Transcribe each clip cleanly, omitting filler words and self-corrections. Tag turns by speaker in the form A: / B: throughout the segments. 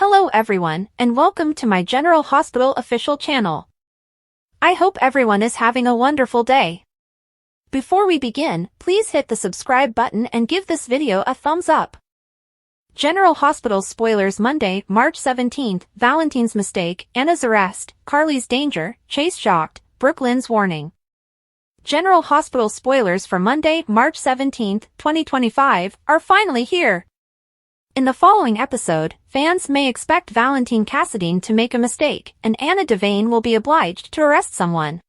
A: Hello everyone, and welcome to my General Hospital official channel. I hope everyone is having a wonderful day. Before we begin, please hit the subscribe button and give this video a thumbs up. General Hospital spoilers Monday, March 17th, Valentin's mistake, Anna's arrest, Carly's danger, Chase shocked, Brooklyn's warning. General Hospital spoilers for Monday, March 17th, 2025, are finally here. In the following episode, fans may expect Valentin Cassadine to make a mistake, and Anna Devane will be obliged to arrest someone.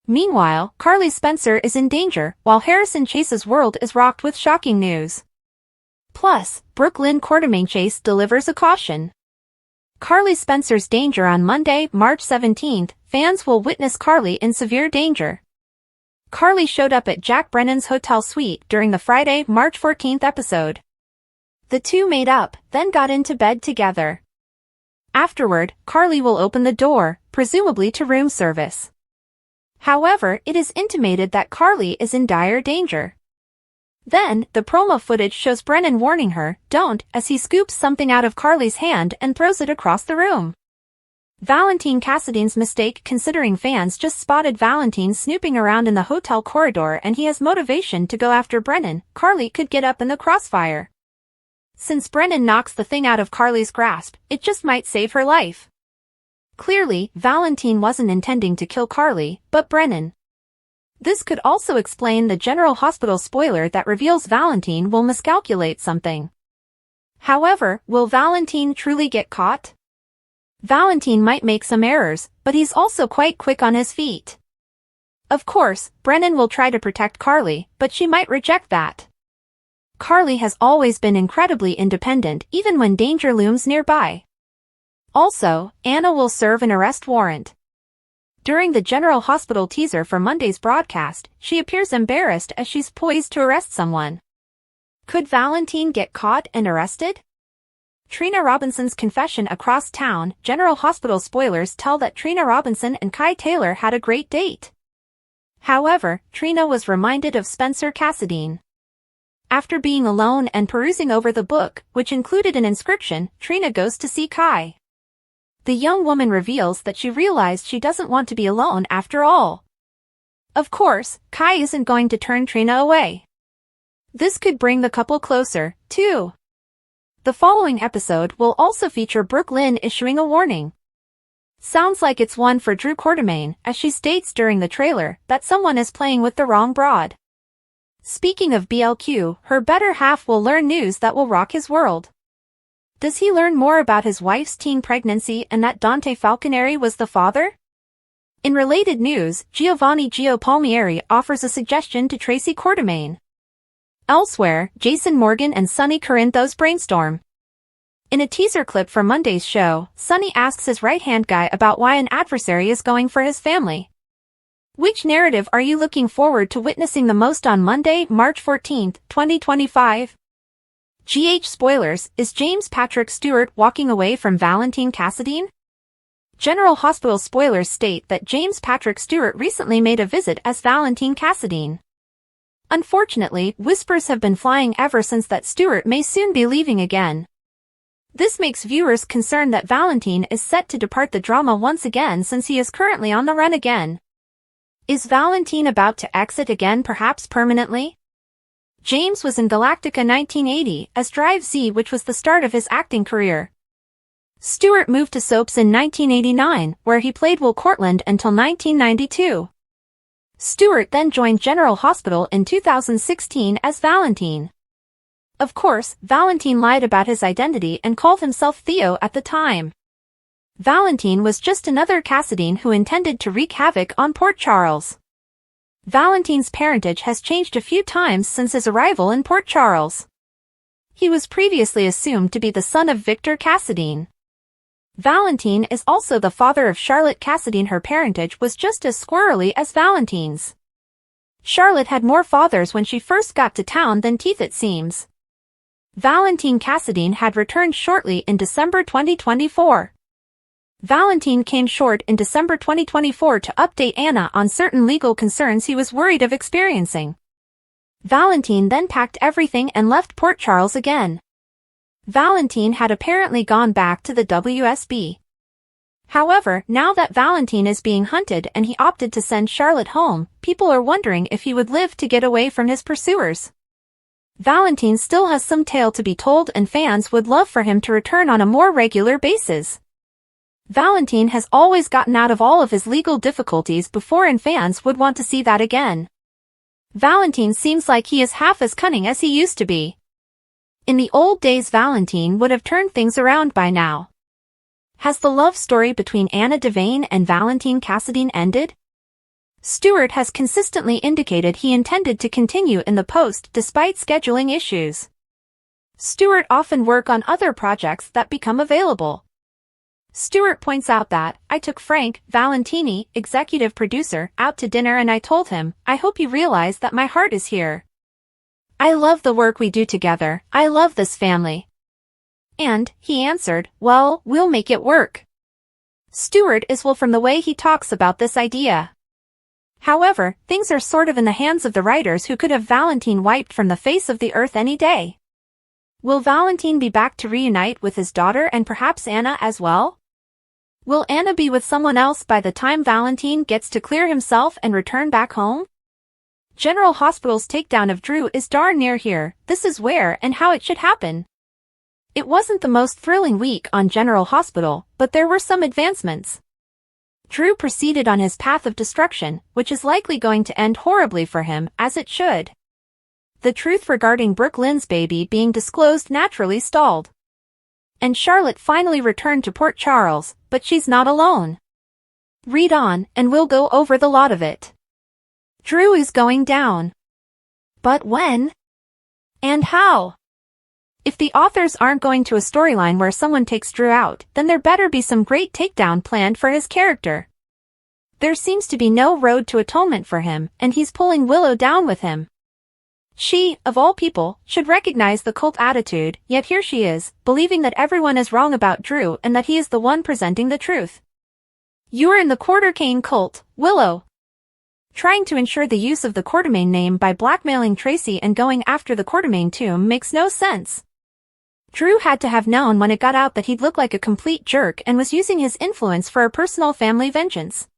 A: Meanwhile, Carly Spencer is in danger, while Harrison Chase's world is rocked with shocking news. Plus, Brooklyn Quartermain Chase delivers a caution. Carly Spencer's danger on Monday, March 17th, fans will witness Carly in severe danger. Carly showed up at Jack Brennan's hotel suite during the Friday, March 14th episode. The two made up, then got into bed together. Afterward, Carly will open the door, presumably to room service. However, it is intimated that Carly is in dire danger. Then, the promo footage shows Brennan warning her, "Don't," as he scoops something out of Carly's hand and throws it across the room. Valentin Cassadine's mistake considering fans just spotted Valentin snooping around in the hotel corridor and he has motivation to go after Brennan. Carly could get up in the crossfire. Since Brennan knocks the thing out of Carly's grasp, it just might save her life. Clearly, Valentin wasn't intending to kill Carly, but Brennan. This could also explain the General Hospital spoiler that reveals Valentin will miscalculate something. However, will Valentin truly get caught? Valentin might make some errors, but he's also quite quick on his feet. Of course, Brennan will try to protect Carly, but she might reject that. Carly has always been incredibly independent even when danger looms nearby. Also, Anna will serve an arrest warrant. During the General Hospital teaser for Monday's broadcast, she appears embarrassed as she's poised to arrest someone. Could Valentin get caught and arrested? Trina Robinson's confession across town. General Hospital spoilers tell that Trina Robinson and Kai Taylor had a great date. However, Trina was reminded of Spencer Cassadine. After being alone and perusing over the book, which included an inscription, Trina goes to see Kai. The young woman reveals that she realized she doesn't want to be alone after all. Of course, Kai isn't going to turn Trina away. This could bring the couple closer, too. The following episode will also feature Brooklyn issuing a warning. Sounds like it's one for Drew Quartermain, as she states during the trailer that someone is playing with the wrong broad. Speaking of BLQ, her better half will learn news that will rock his world. Does he learn more about his wife's teen pregnancy and that Dante Falconeri was the father? In related news, Giovanni Gio Palmieri offers a suggestion to Tracy Quartermain. Elsewhere, Jason Morgan and Sonny Corinthos brainstorm. In a teaser clip for Monday's show, Sonny asks his right-hand guy about why an adversary is going for his family. Which narrative are you looking forward to witnessing the most on Monday, March 14th, 2025? GH spoilers, is James Patrick Stewart walking away from Valentin Cassadine? General Hospital spoilers state that James Patrick Stewart recently made a visit as Valentin Cassadine. Unfortunately, whispers have been flying ever since that Stewart may soon be leaving again. This makes viewers concerned that Valentin is set to depart the drama once again since he is currently on the run again. Is Valentin about to exit again, perhaps permanently? James was in Galactica 1980 as Drive Z, which was the start of his acting career. Stewart moved to soaps in 1989, where he played Will Cortland until 1992. Stewart then joined General Hospital in 2016 as Valentin. Of course, Valentin lied about his identity and called himself Theo at the time. Valentin was just another Cassadine who intended to wreak havoc on Port Charles. Valentin's parentage has changed a few times since his arrival in Port Charles. He was previously assumed to be the son of Victor Cassadine. Valentin is also the father of Charlotte Cassadine. Her parentage was just as squirrely as Valentin's. Charlotte had more fathers when she first got to town than teeth, it seems. Valentin Cassadine had returned shortly in December 2024. Valentin came short in December 2024 to update Anna on certain legal concerns he was worried of experiencing. Valentin then packed everything and left Port Charles again. Valentin had apparently gone back to the WSB. However, now that Valentin is being hunted and he opted to send Charlotte home, people are wondering if he would live to get away from his pursuers. Valentin still has some tale to be told and fans would love for him to return on a more regular basis. Valentin has always gotten out of all of his legal difficulties before and fans would want to see that again. Valentin seems like he is half as cunning as he used to be. In the old days Valentin would have turned things around by now. Has the love story between Anna Devane and Valentin Cassadine ended? Stewart has consistently indicated he intended to continue in the post despite scheduling issues. Stewart often work on other projects that become available. Stewart points out that, I took Frank Valentini, executive producer, out to dinner and I told him, I hope you realize that my heart is here. I love the work we do together, I love this family. And, he answered, well, we'll make it work. Stewart is well from the way he talks about this idea. However, things are sort of in the hands of the writers who could have Valentin wiped from the face of the earth any day. Will Valentin be back to reunite with his daughter and perhaps Anna as well? Will Anna be with someone else by the time Valentin gets to clear himself and return back home? General Hospital's takedown of Drew is darn near here, this is where and how it should happen. It wasn't the most thrilling week on General Hospital, but there were some advancements. Drew proceeded on his path of destruction, which is likely going to end horribly for him, as it should. The truth regarding Brooke Lynn's baby being disclosed naturally stalled. And Charlotte finally returned to Port Charles, but she's not alone. Read on, and we'll go over the lot of it. Drew is going down. But when? And how? If the authors aren't going to a storyline where someone takes Drew out, then there better be some great takedown planned for his character. There seems to be no road to atonement for him, and he's pulling Willow down with him. She, of all people, should recognize the cult attitude, yet here she is, believing that everyone is wrong about Drew and that he is the one presenting the truth. You're in the Quartermaine cult, Willow. Trying to ensure the use of the Quartermaine name by blackmailing Tracy and going after the Quartermaine tomb makes no sense. Drew had to have known when it got out that he'd look like a complete jerk and was using his influence for a personal family vengeance.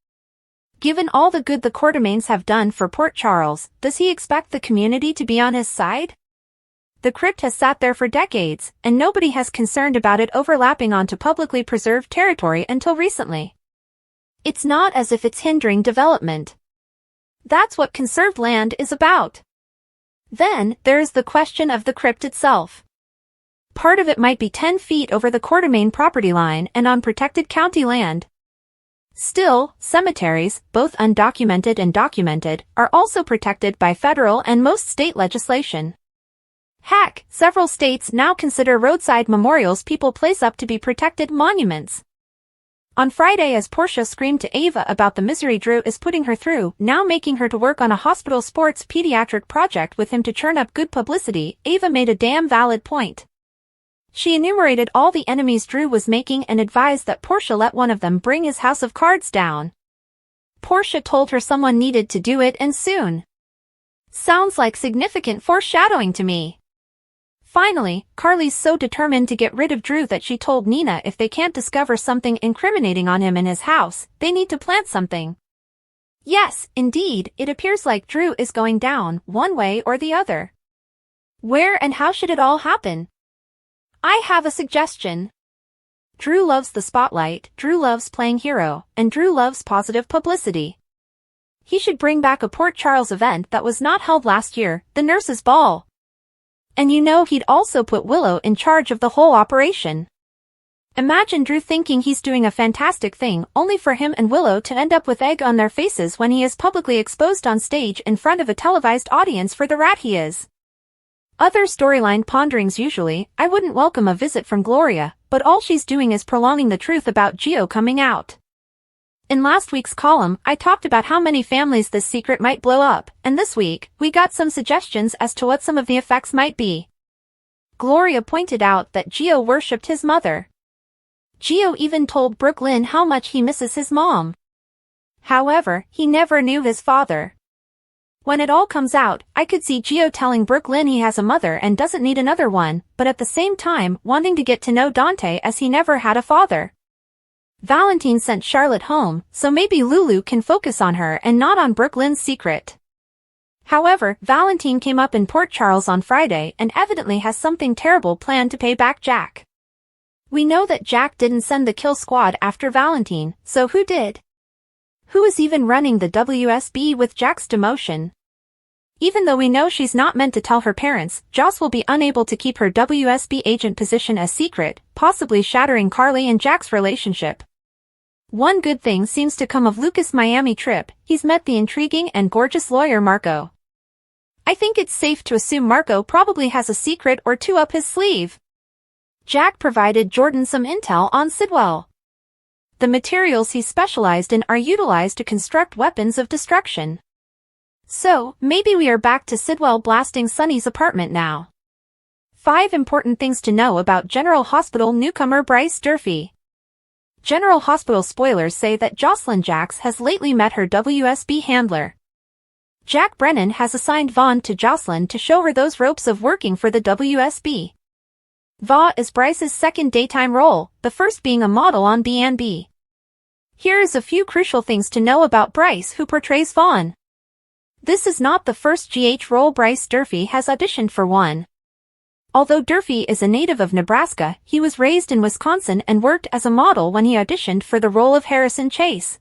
A: Given all the good the Quartermaines have done for Port Charles, does he expect the community to be on his side? The crypt has sat there for decades, and nobody has concerned about it overlapping onto publicly preserved territory until recently. It's not as if it's hindering development. That's what conserved land is about. Then, there is the question of the crypt itself. Part of it might be 10 feet over the Quartermaine property line and on protected county land. Still, cemeteries, both undocumented and documented, are also protected by federal and most state legislation. Heck, several states now consider roadside memorials people place up to be protected monuments. On Friday, as Portia screamed to Ava about the misery Drew is putting her through, now making her to work on a hospital sports pediatric project with him to churn up good publicity, Ava made a damn valid point. She enumerated all the enemies Drew was making and advised that Portia let one of them bring his house of cards down. Portia told her someone needed to do it and soon. Sounds like significant foreshadowing to me. Finally, Carly's so determined to get rid of Drew that she told Nina if they can't discover something incriminating on him in his house, they need to plant something. Yes, indeed, it appears like Drew is going down, one way or the other. Where and how should it all happen? I have a suggestion. Drew loves the spotlight, Drew loves playing hero, and Drew loves positive publicity. He should bring back a Port Charles event that was not held last year, the Nurses' Ball. And you know he'd also put Willow in charge of the whole operation. Imagine Drew thinking he's doing a fantastic thing only for him and Willow to end up with egg on their faces when he is publicly exposed on stage in front of a televised audience for the rat he is. Other storyline ponderings usually, I wouldn't welcome a visit from Gloria, but all she's doing is prolonging the truth about Gio coming out. In last week's column, I talked about how many families this secret might blow up, and this week, we got some suggestions as to what some of the effects might be. Gloria pointed out that Gio worshipped his mother. Gio even told Brooke Lynn how much he misses his mom. However, he never knew his father. When it all comes out, I could see Gio telling Brooklyn he has a mother and doesn't need another one, but at the same time wanting to get to know Dante as he never had a father. Valentin sent Charlotte home, so maybe Lulu can focus on her and not on Brooklyn's secret. However, Valentin came up in Port Charles on Friday and evidently has something terrible planned to pay back Jack. We know that Jack didn't send the kill squad after Valentin, so who did? Who is even running the WSB with Jack's demotion? Even though we know she's not meant to tell her parents, Joss will be unable to keep her WSB agent position a secret, possibly shattering Carly and Jack's relationship. One good thing seems to come of Lucas' Miami trip, he's met the intriguing and gorgeous lawyer Marco. I think it's safe to assume Marco probably has a secret or two up his sleeve. Jack provided Jordan some intel on Sidwell. The materials he specialized in are utilized to construct weapons of destruction. So, maybe we are back to Sidwell blasting Sonny's apartment now. 5 important things to know about General Hospital newcomer Bryce Durfee. General Hospital spoilers say that Jocelyn Jacks has lately met her WSB handler. Jack Brennan has assigned Vaughn to Jocelyn to show her those ropes of working for the WSB. Vaughn is Bryce's second daytime role, the first being a model on B&B. Here is a few crucial things to know about Bryce, who portrays Vaughn. This is not the first GH role Bryce Durfee has auditioned for one. Although Durfee is a native of Nebraska, he was raised in Wisconsin and worked as a model when he auditioned for the role of Harrison Chase.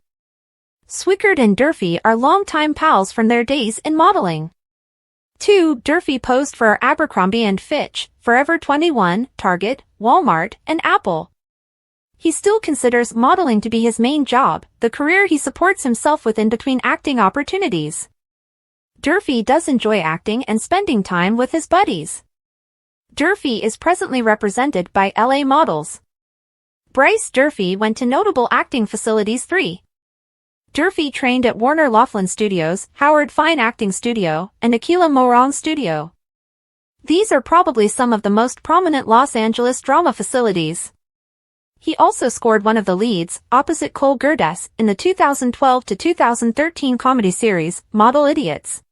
A: Swickard and Durfee are longtime pals from their days in modeling. 2. Durfee posed for Abercrombie & Fitch, Forever 21, Target, Walmart, and Apple. He still considers modeling to be his main job, the career he supports himself with in between acting opportunities. Durfee does enjoy acting and spending time with his buddies. Durfee is presently represented by LA Models. Bryce Durfee went to notable acting facilities 3. Durfee trained at Warner Laughlin Studios, Howard Fine Acting Studio, and Aquila Morong Studio. These are probably some of the most prominent Los Angeles drama facilities. He also scored one of the leads, opposite Cole Gerdes, in the 2012 to 2013 comedy series, Model Idiots.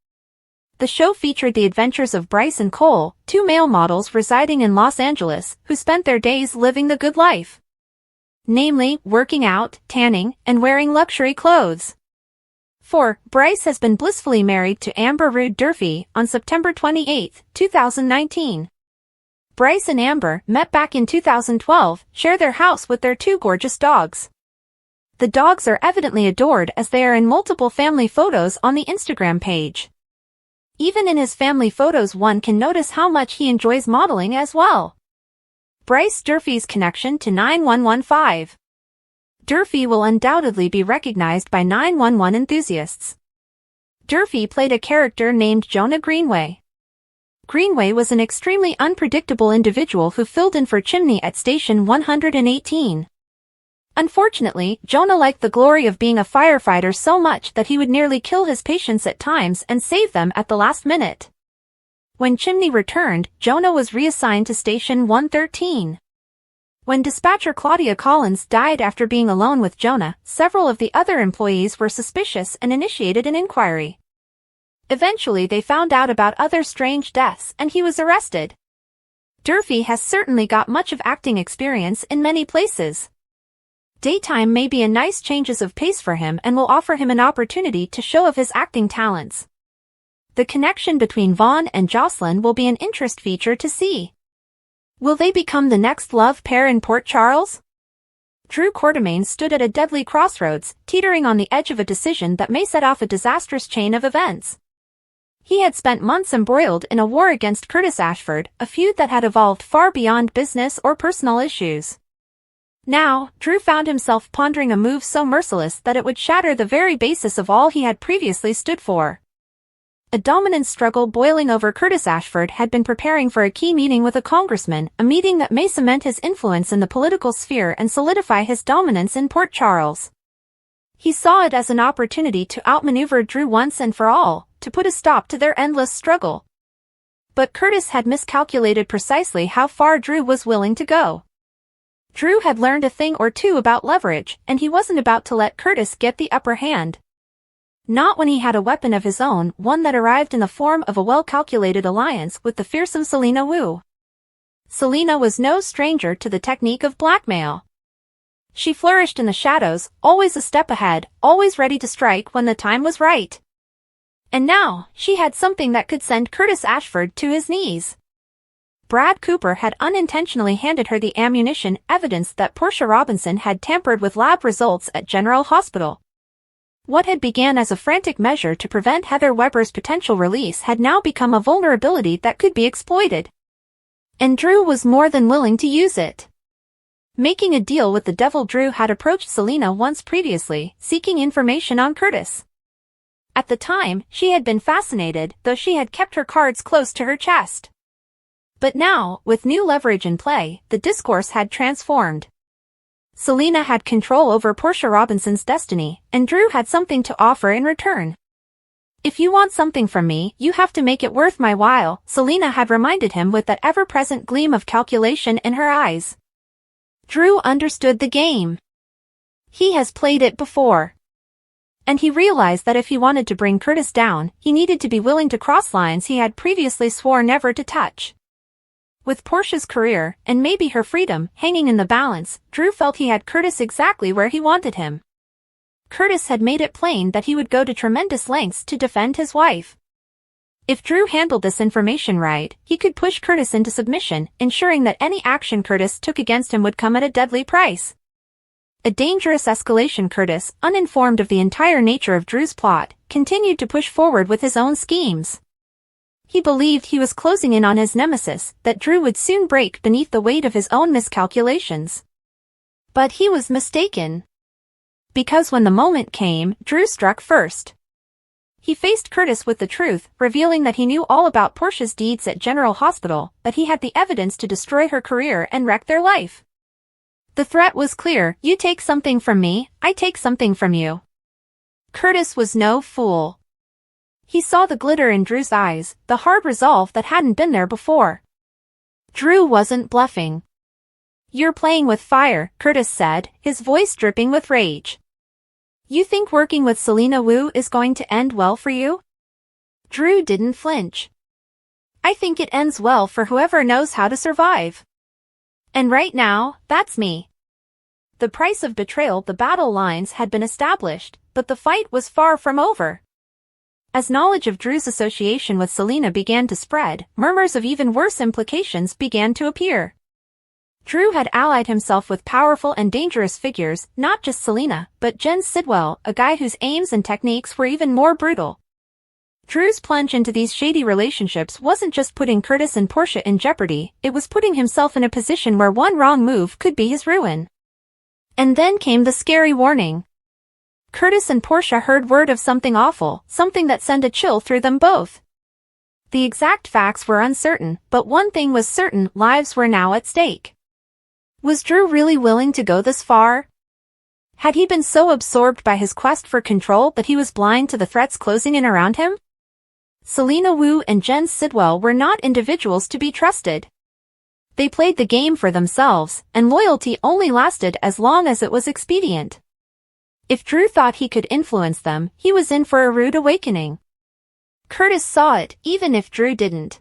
A: The show featured the adventures of Bryce and Cole, 2 male models residing in Los Angeles, who spent their days living the good life. Namely, working out, tanning, and wearing luxury clothes. 4. Bryce has been blissfully married to Amber Rude Durfee on September 28, 2019. Bryce and Amber, met back in 2012, share their house with their 2 gorgeous dogs. The dogs are evidently adored as they are in multiple family photos on the Instagram page. Even in his family photos one can notice how much he enjoys modeling as well. Bryce Durfee's connection to 9115. Durfee will undoubtedly be recognized by 911 enthusiasts. Durfee played a character named Jonah Greenway. Greenway was an extremely unpredictable individual who filled in for Chimney at Station 118. Unfortunately, Jonah liked the glory of being a firefighter so much that he would nearly kill his patients at times and save them at the last minute. When Chimney returned, Jonah was reassigned to Station 113. When dispatcher Claudia Collins died after being alone with Jonah, several of the other employees were suspicious and initiated an inquiry. Eventually they found out about other strange deaths and he was arrested. Durfee has certainly got much of acting experience in many places. Daytime may be a nice changes of pace for him and will offer him an opportunity to show of his acting talents. The connection between Vaughn and Jocelyn will be an interest feature to see. Will they become the next love pair in Port Charles? Drew Quartermaine stood at a deadly crossroads, teetering on the edge of a decision that may set off a disastrous chain of events. He had spent months embroiled in a war against Curtis Ashford, a feud that had evolved far beyond business or personal issues. Now, Drew found himself pondering a move so merciless that it would shatter the very basis of all he had previously stood for. A dominance struggle boiling over Curtis Ashford had been preparing for a key meeting with a congressman, a meeting that may cement his influence in the political sphere and solidify his dominance in Port Charles. He saw it as an opportunity to outmaneuver Drew once and for all, to put a stop to their endless struggle. But Curtis had miscalculated precisely how far Drew was willing to go. Drew had learned a thing or two about leverage, and he wasn't about to let Curtis get the upper hand. Not when he had a weapon of his own, one that arrived in the form of a well-calculated alliance with the fearsome Selena Wu. Selena was no stranger to the technique of blackmail. She flourished in the shadows, always a step ahead, always ready to strike when the time was right. And now, she had something that could send Curtis Ashford to his knees. Brad Cooper had unintentionally handed her the ammunition, evidence that Portia Robinson had tampered with lab results at General Hospital. What had begun as a frantic measure to prevent Heather Weber's potential release had now become a vulnerability that could be exploited. And Drew was more than willing to use it. Making a deal with the devil, Drew had approached Selena once previously, seeking information on Curtis. At the time, she had been fascinated, though she had kept her cards close to her chest. But now, with new leverage in play, the discourse had transformed. Selena had control over Portia Robinson's destiny, and Drew had something to offer in return. "If you want something from me, you have to make it worth my while," Selena had reminded him with that ever-present gleam of calculation in her eyes. Drew understood the game. He has played it before. And he realized that if he wanted to bring Curtis down, he needed to be willing to cross lines he had previously sworn never to touch. With Portia's career, and maybe her freedom, hanging in the balance, Drew felt he had Curtis exactly where he wanted him. Curtis had made it plain that he would go to tremendous lengths to defend his wife. If Drew handled this information right, he could push Curtis into submission, ensuring that any action Curtis took against him would come at a deadly price. A dangerous escalation. Curtis, uninformed of the entire nature of Drew's plot, continued to push forward with his own schemes. He believed he was closing in on his nemesis, that Drew would soon break beneath the weight of his own miscalculations. But he was mistaken. Because when the moment came, Drew struck first. He faced Curtis with the truth, revealing that he knew all about Portia's deeds at General Hospital, that he had the evidence to destroy her career and wreck their life. The threat was clear: you take something from me, I take something from you. Curtis was no fool. He saw the glitter in Drew's eyes, the hard resolve that hadn't been there before. Drew wasn't bluffing. "You're playing with fire," Curtis said, his voice dripping with rage. "You think working with Selena Wu is going to end well for you?" Drew didn't flinch. "I think it ends well for whoever knows how to survive. And right now, that's me." The price of betrayal. The battle lines had been established, but the fight was far from over. As knowledge of Drew's association with Selena began to spread, murmurs of even worse implications began to appear. Drew had allied himself with powerful and dangerous figures, not just Selena, but Jen Sidwell, a guy whose aims and techniques were even more brutal. Drew's plunge into these shady relationships wasn't just putting Curtis and Portia in jeopardy, it was putting himself in a position where one wrong move could be his ruin. And then came the scary warning. Curtis and Portia heard word of something awful, something that sent a chill through them both. The exact facts were uncertain, but one thing was certain: lives were now at stake. Was Drew really willing to go this far? Had he been so absorbed by his quest for control that he was blind to the threats closing in around him? Selena Wu and Jen Sidwell were not individuals to be trusted. They played the game for themselves, and loyalty only lasted as long as it was expedient. If Drew thought he could influence them, he was in for a rude awakening. Curtis saw it, even if Drew didn't.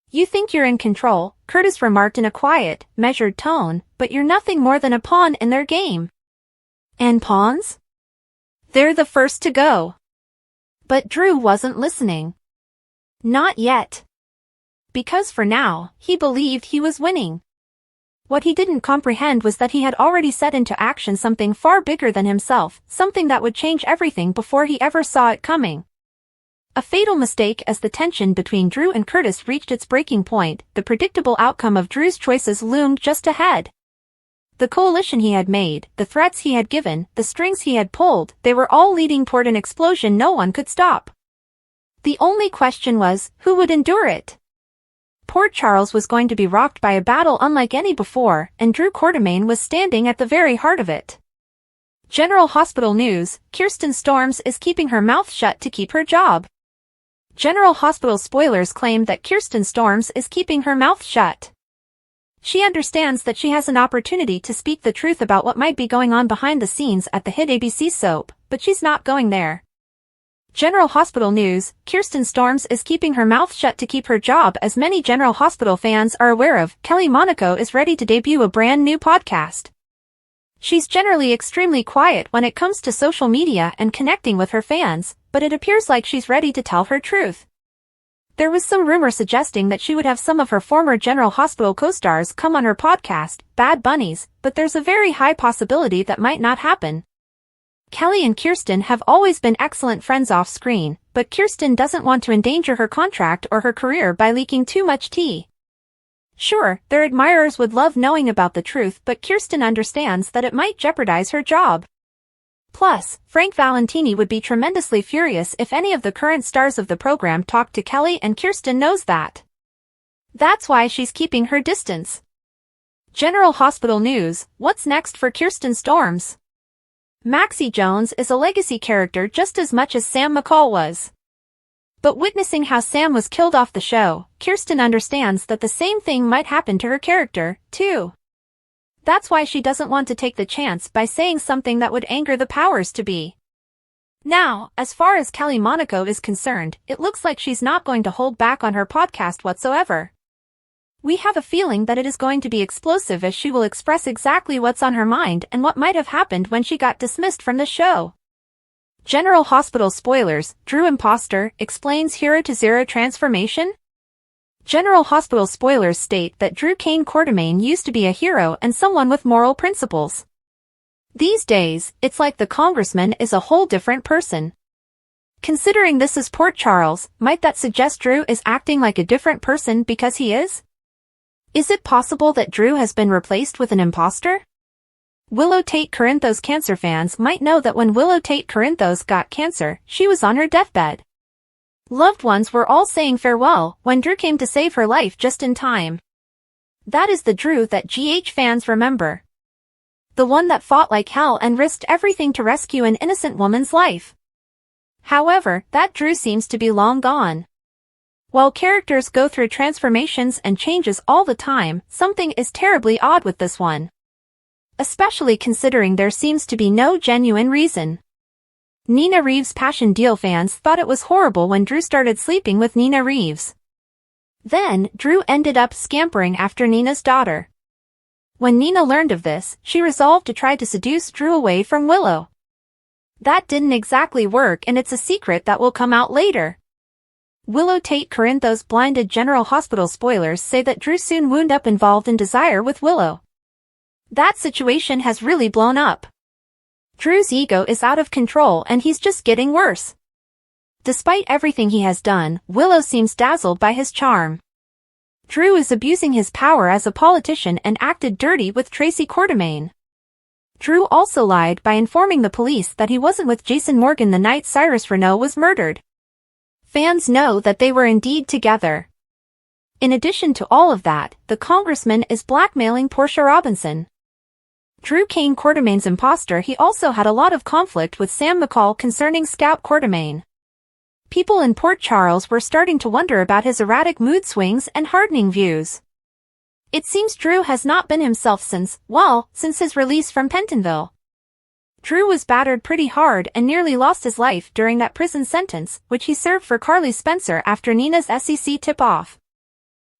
A: "You think you're in control," Curtis remarked in a quiet, measured tone, "but you're nothing more than a pawn in their game." "And pawns? They're the first to go." But Drew wasn't listening. Not yet. Because for now, he believed he was winning. What he didn't comprehend was that he had already set into action something far bigger than himself, something that would change everything before he ever saw it coming. A fatal mistake. As the tension between Drew and Curtis reached its breaking point, the predictable outcome of Drew's choices loomed just ahead. The coalition he had made, the threats he had given, the strings he had pulled, they were all leading toward an explosion no one could stop. The only question was, who would endure it? Port Charles was going to be rocked by a battle unlike any before, and Drew Quartermain was standing at the very heart of it. General Hospital news: Kirsten Storms is keeping her mouth shut to keep her job. General Hospital spoilers claim that Kirsten Storms is keeping her mouth shut. She understands that she has an opportunity to speak the truth about what might be going on behind the scenes at the hit ABC soap, but she's not going there. General Hospital news, Kirsten Storms is keeping her mouth shut to keep her job. As many General Hospital fans are aware of, Kelly Monaco is ready to debut a brand new podcast. She's generally extremely quiet when it comes to social media and connecting with her fans, but it appears like she's ready to tell her truth. There was some rumor suggesting that she would have some of her former General Hospital co-stars come on her podcast, Bad Bunnies, but there's a very high possibility that might not happen. Kelly and Kirsten have always been excellent friends off-screen, but Kirsten doesn't want to endanger her contract or her career by leaking too much tea. Sure, their admirers would love knowing about the truth, but Kirsten understands that it might jeopardize her job. Plus, Frank Valentini would be tremendously furious if any of the current stars of the program talked to Kelly, and Kirsten knows that. That's why she's keeping her distance. General Hospital news, what's next for Kirsten Storms? Maxie Jones is a legacy character just as much as Sam McCall was. But witnessing how Sam was killed off the show, Kirsten understands that the same thing might happen to her character, too. That's why she doesn't want to take the chance by saying something that would anger the powers to be. Now, as far as Kelly Monaco is concerned, it looks like she's not going to hold back on her podcast whatsoever. We have a feeling that it is going to be explosive, as she will express exactly what's on her mind and what might have happened when she got dismissed from the show. General Hospital spoilers, Drew imposter, explains Hero to Zero transformation? General Hospital spoilers state that Drew Kane Quartermain used to be a hero and someone with moral principles. These days, it's like the congressman is a whole different person. Considering this is Port Charles, might that suggest Drew is acting like a different person because he is? Is it possible that Drew has been replaced with an imposter? Willow Tate Corinthos cancer fans might know that when Willow Tate Corinthos got cancer, she was on her deathbed. Loved ones were all saying farewell when Drew came to save her life just in time. That is the Drew that GH fans remember. The one that fought like hell and risked everything to rescue an innocent woman's life. However, that Drew seems to be long gone. While characters go through transformations and changes all the time, something is terribly odd with this one. Especially considering there seems to be no genuine reason. Nina Reeves' Passion Deal fans thought it was horrible when Drew started sleeping with Nina Reeves. Then, Drew ended up scampering after Nina's daughter. When Nina learned of this, she resolved to try to seduce Drew away from Willow. That didn't exactly work, and it's a secret that will come out later. Willow Tate Corinthos blinded General Hospital spoilers say that Drew soon wound up involved in Desire with Willow. That situation has really blown up. Drew's ego is out of control and he's just getting worse. Despite everything he has done, Willow seems dazzled by his charm. Drew is abusing his power as a politician and acted dirty with Tracy Quartermain. Drew also lied by informing the police that he wasn't with Jason Morgan the night Cyrus Renault was murdered. Fans know that they were indeed together. In addition to all of that, the congressman is blackmailing Portia Robinson. Drew Kane Quartermain's imposter. He also had a lot of conflict with Sam McCall concerning Scout Quartermain. People in Port Charles were starting to wonder about his erratic mood swings and hardening views. It seems Drew has not been himself since his release from Pentonville. Drew was battered pretty hard and nearly lost his life during that prison sentence, which he served for Carly Spencer after Nina's SEC tip-off.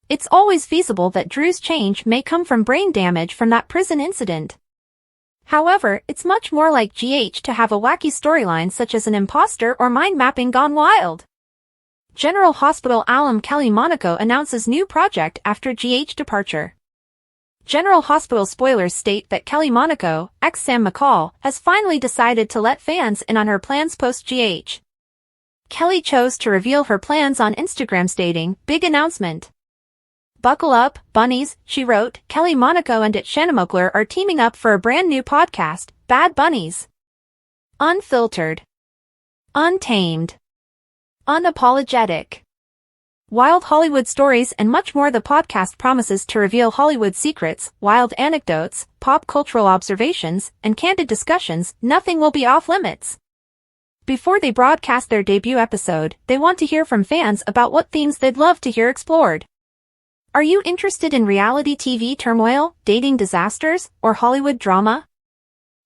A: It's always feasible that Drew's change may come from brain damage from that prison incident. However, it's much more like GH to have a wacky storyline such as an imposter or mind mapping gone wild. General Hospital alum Kelly Monaco announces new project after GH departure. General Hospital spoilers state that Kelly Monaco, ex-Sam McCall, has finally decided to let fans in on her plans post-GH. Kelly chose to reveal her plans on Instagram stating, "Big announcement. Buckle up, bunnies," she wrote. Kelly Monaco and Shanamokler are teaming up for a brand new podcast, Bad Bunnies. Unfiltered. Untamed. Unapologetic. Wild Hollywood stories and much more. The podcast promises to reveal Hollywood secrets, wild anecdotes, pop cultural observations, and candid discussions. Nothing will be off limits. Before they broadcast their debut episode, they want to hear from fans about what themes they'd love to hear explored. Are you interested in reality TV turmoil, dating disasters, or Hollywood drama?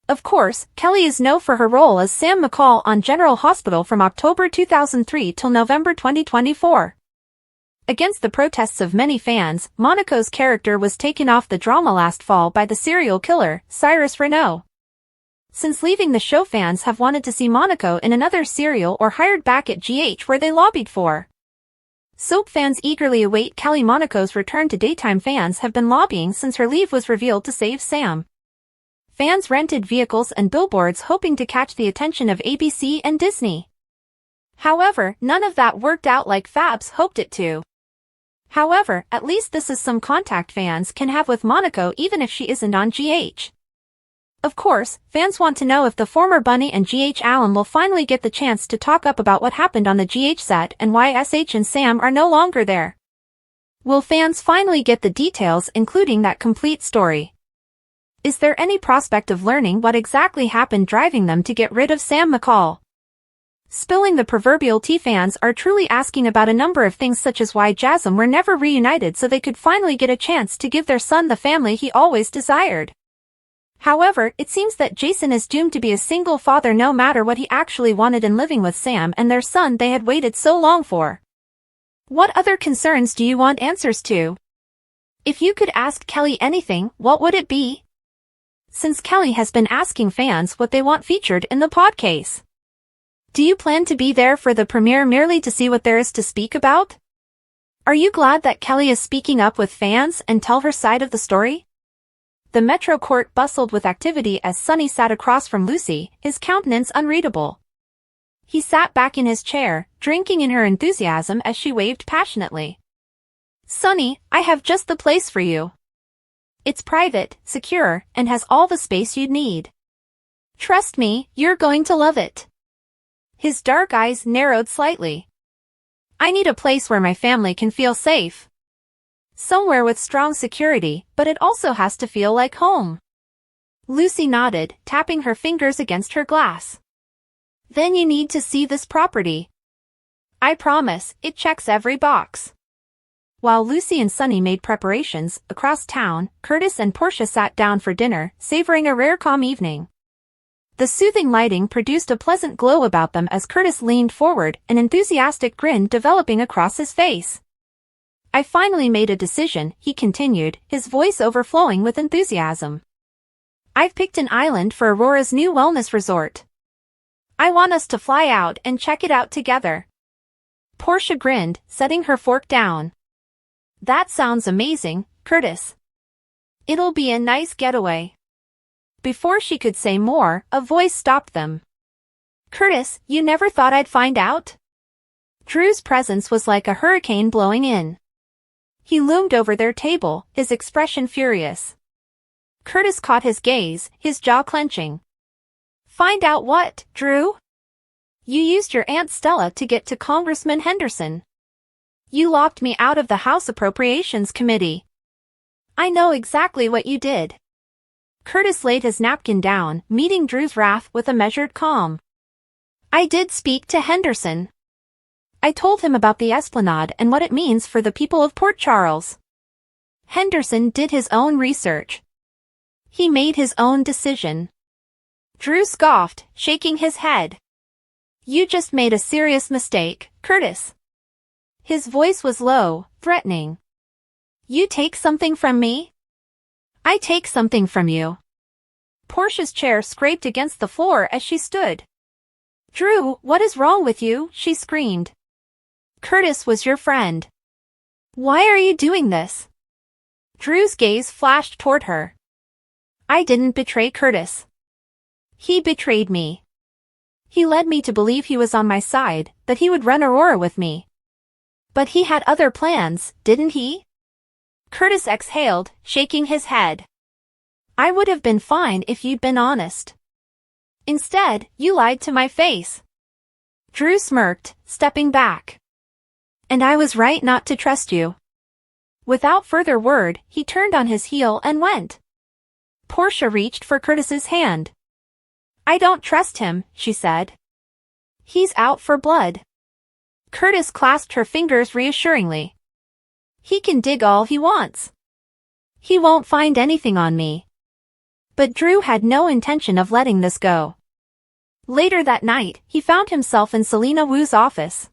A: Of course, Kelly is known for her role as Sam McCall on General Hospital from October 2003 till November 2024. Against the protests of many fans, Monaco's character was taken off the drama last fall by the serial killer, Cyrus Renaud. Since leaving the show, fans have wanted to see Monaco in another serial or hired back at GH, where they lobbied for. Soap fans eagerly await Kelly Monaco's return to daytime. Fans have been lobbying since her leave was revealed to save Sam. Fans rented vehicles and billboards hoping to catch the attention of ABC and Disney. However, none of that worked out like Fabs hoped it to. However, at least this is some contact fans can have with Monaco even if she isn't on GH. Of course, fans want to know if the former Bunny and GH alum will finally get the chance to talk up about what happened on the GH set and why SH and Sam are no longer there. Will fans finally get the details, including that complete story? Is there any prospect of learning what exactly happened driving them to get rid of Sam McCall? Spilling the proverbial tea, fans are truly asking about a number of things, such as why Jasmine were never reunited so they could finally get a chance to give their son the family he always desired. However, it seems that Jason is doomed to be a single father no matter what he actually wanted in living with Sam and their son they had waited so long for. What other concerns do you want answers to? If you could ask Kelly anything, what would it be? Since Kelly has been asking fans what they want featured in the podcast. Do you plan to be there for the premiere merely to see what there is to speak about? Are you glad that Kelly is speaking up with fans and tell her side of the story? The Metro Court bustled with activity as Sonny sat across from Lucy, his countenance unreadable. He sat back in his chair, drinking in her enthusiasm as she waved passionately. "Sonny, I have just the place for you. It's private, secure, and has all the space you'd need. Trust me, you're going to love it." His dark eyes narrowed slightly. "I need a place where my family can feel safe. Somewhere with strong security, but it also has to feel like home." Lucy nodded, tapping her fingers against her glass. "Then you need to see this property. I promise, it checks every box." While Lucy and Sonny made preparations, across town, Curtis and Portia sat down for dinner, savoring a rare calm evening. The soothing lighting produced a pleasant glow about them as Curtis leaned forward, an enthusiastic grin developing across his face. "I finally made a decision," he continued, his voice overflowing with enthusiasm. "I've picked an island for Aurora's new wellness resort. I want us to fly out and check it out together." Portia grinned, setting her fork down. "That sounds amazing, Curtis. It'll be a nice getaway." Before she could say more, a voice stopped them. "Curtis, you never thought I'd find out?" Drew's presence was like a hurricane blowing in. He loomed over their table, his expression furious. Curtis caught his gaze, his jaw clenching. "Find out what, Drew? You used your Aunt Stella to get to Congressman Henderson. You locked me out of the House Appropriations Committee. I know exactly what you did." Curtis laid his napkin down, meeting Drew's wrath with a measured calm. "I did speak to Henderson. I told him about the Esplanade and what it means for the people of Port Charles. Henderson did his own research. He made his own decision." Drew scoffed, shaking his head. "You just made a serious mistake, Curtis." His voice was low, threatening. "You take something from me? I take something from you." Portia's chair scraped against the floor as she stood. "Drew, what is wrong with you?" she screamed. "Curtis was your friend. Why are you doing this?" Drew's gaze flashed toward her. "I didn't betray Curtis. He betrayed me. He led me to believe he was on my side, that he would run Aurora with me. But he had other plans, didn't he?" Curtis exhaled, shaking his head. "I would have been fine if you'd been honest. Instead, you lied to my face." Drew smirked, stepping back. "And I was right not to trust you." Without further word, he turned on his heel and went. Portia reached for Curtis's hand. "I don't trust him," she said. "He's out for blood." Curtis clasped her fingers reassuringly. "He can dig all he wants. He won't find anything on me." But Drew had no intention of letting this go. Later that night, he found himself in Selena Wu's office.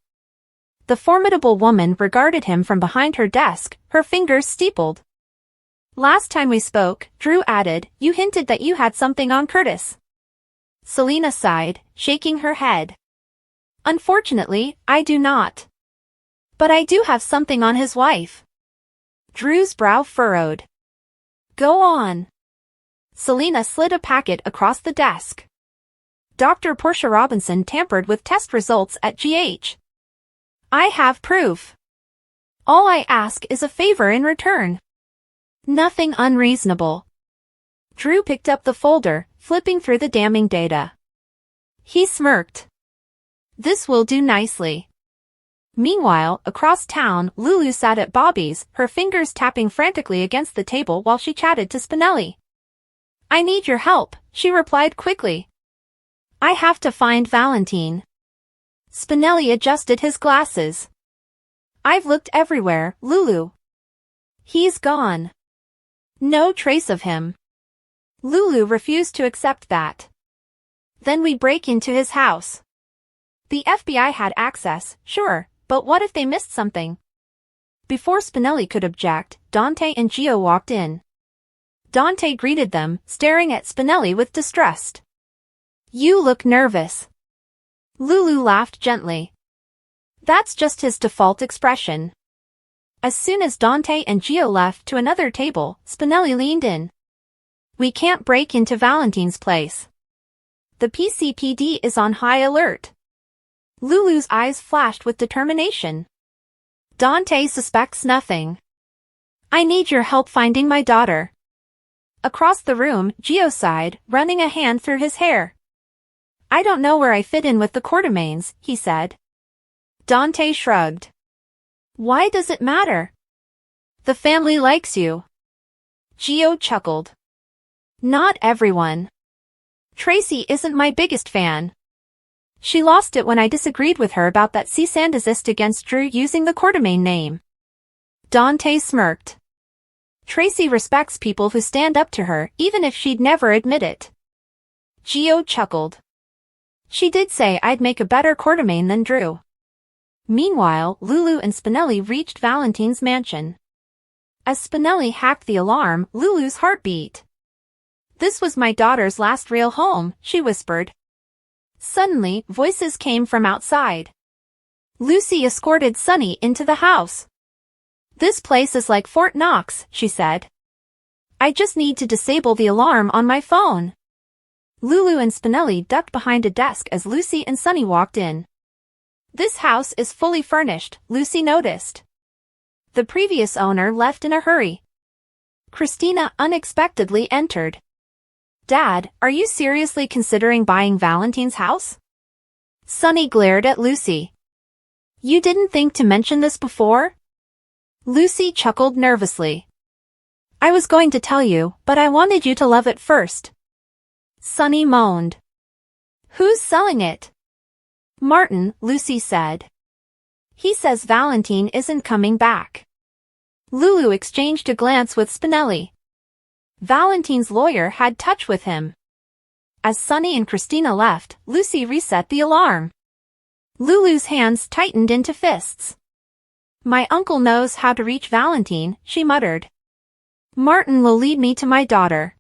A: The formidable woman regarded him from behind her desk, her fingers steepled. "Last time we spoke," Drew added, "you hinted that you had something on Curtis." Selena sighed, shaking her head. "Unfortunately, I do not. But I do have something on his wife." Drew's brow furrowed. "Go on." Selena slid a packet across the desk. "Dr. Portia Robinson tampered with test results at GH. I have proof. All I ask is a favor in return. Nothing unreasonable." Drew picked up the folder, flipping through the damning data. He smirked. "This will do nicely." Meanwhile, across town, Lulu sat at Bobby's, her fingers tapping frantically against the table while she chatted to Spinelli. "I need your help," she replied quickly. "I have to find Valentin." Spinelli adjusted his glasses. "I've looked everywhere, Lulu. He's gone. No trace of him." Lulu refused to accept that. "Then we break into his house. The FBI had access, sure, but what if they missed something?" Before Spinelli could object, Dante and Gio walked in. Dante greeted them, staring at Spinelli with distrust. "You look nervous." Lulu laughed gently. "That's just his default expression." As soon as Dante and Gio left to another table, Spinelli leaned in. "We can't break into Valentin's place. The PCPD is on high alert." Lulu's eyes flashed with determination. "Dante suspects nothing. I need your help finding my daughter." Across the room, Gio sighed, running a hand through his hair. "I don't know where I fit in with the Quartermaines," he said. Dante shrugged. "Why does it matter? The family likes you." Gio chuckled. "Not everyone. Tracy isn't my biggest fan. She lost it when I disagreed with her about that cease and desist against Drew using the Quartermaine name." Dante smirked. "Tracy respects people who stand up to her, even if she'd never admit it." Gio chuckled. "She did say I'd make a better Quartermaine than Drew." Meanwhile, Lulu and Spinelli reached Valentin's mansion. As Spinelli hacked the alarm, Lulu's heart beat. "This was my daughter's last real home," she whispered. Suddenly, voices came from outside. Lucy escorted Sunny into the house. "This place is like Fort Knox," she said. "I just need to disable the alarm on my phone." Lulu and Spinelli ducked behind a desk as Lucy and Sunny walked in. "This house is fully furnished," Lucy noticed. "The previous owner left in a hurry." Christina unexpectedly entered. "Dad, are you seriously considering buying Valentin's house?" Sunny glared at Lucy. "You didn't think to mention this before?" Lucy chuckled nervously. "I was going to tell you, but I wanted you to love it first." Sunny moaned. "Who's selling it?" "Martin," Lucy said. "He says Valentin isn't coming back." Lulu exchanged a glance with Spinelli. Valentin's lawyer had touch with him. As Sunny and Christina left, Lucy reset the alarm. Lulu's hands tightened into fists. "My uncle knows how to reach Valentin," she muttered. "Martin will lead me to my daughter."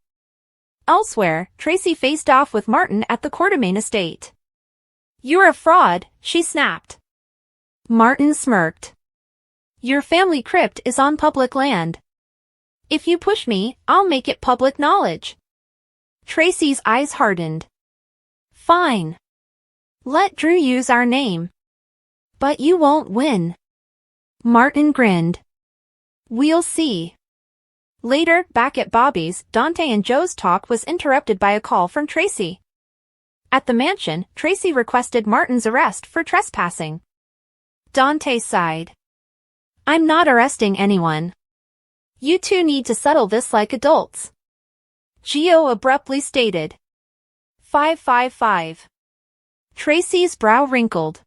A: Elsewhere, Tracy faced off with Martin at the Quartermaine estate. "You're a fraud," she snapped. Martin smirked. "Your family crypt is on public land. If you push me, I'll make it public knowledge." Tracy's eyes hardened. "Fine. Let Drew use our name. But you won't win." Martin grinned. "We'll see." Later, back at Bobby's, Dante and Joe's talk was interrupted by a call from Tracy. At the mansion, Tracy requested Martin's arrest for trespassing. Dante sighed. "I'm not arresting anyone. You two need to settle this like adults." Gio abruptly stated. 555. Tracy's brow wrinkled.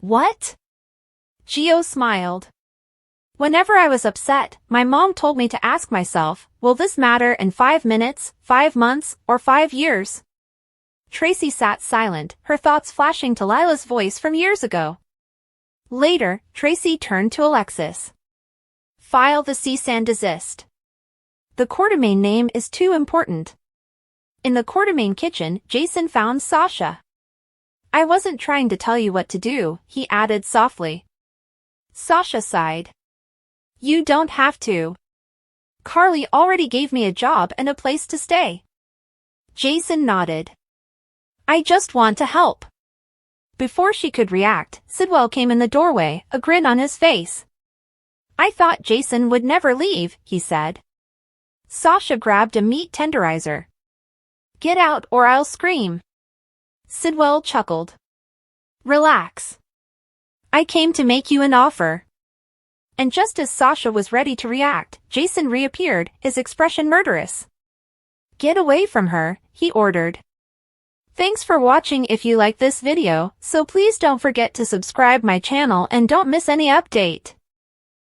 A: "What?" Gio smiled. Whenever I was upset, my mom told me to ask myself, will this matter in 5 minutes, 5 months, or 5 years? Tracy sat silent, her thoughts flashing to Lila's voice from years ago. Later, Tracy turned to Alexis. File the cease and desist. The Quartermain name is too important. In the Quartermain kitchen, Jason found Sasha. I wasn't trying to tell you what to do, he added softly. Sasha sighed. You don't have to. Carly already gave me a job and a place to stay. Jason nodded. I just want to help. Before she could react, Sidwell came in the doorway, a grin on his face. I thought Jason would never leave, he said. Sasha grabbed a meat tenderizer. Get out or I'll scream. Sidwell chuckled. Relax. I came to make you an offer. And just as Sasha was ready to react, Jason reappeared, his expression murderous. Get away from her, he ordered. Thanks for watching. If you like this video, so please don't forget to subscribe my channel and don't miss any update.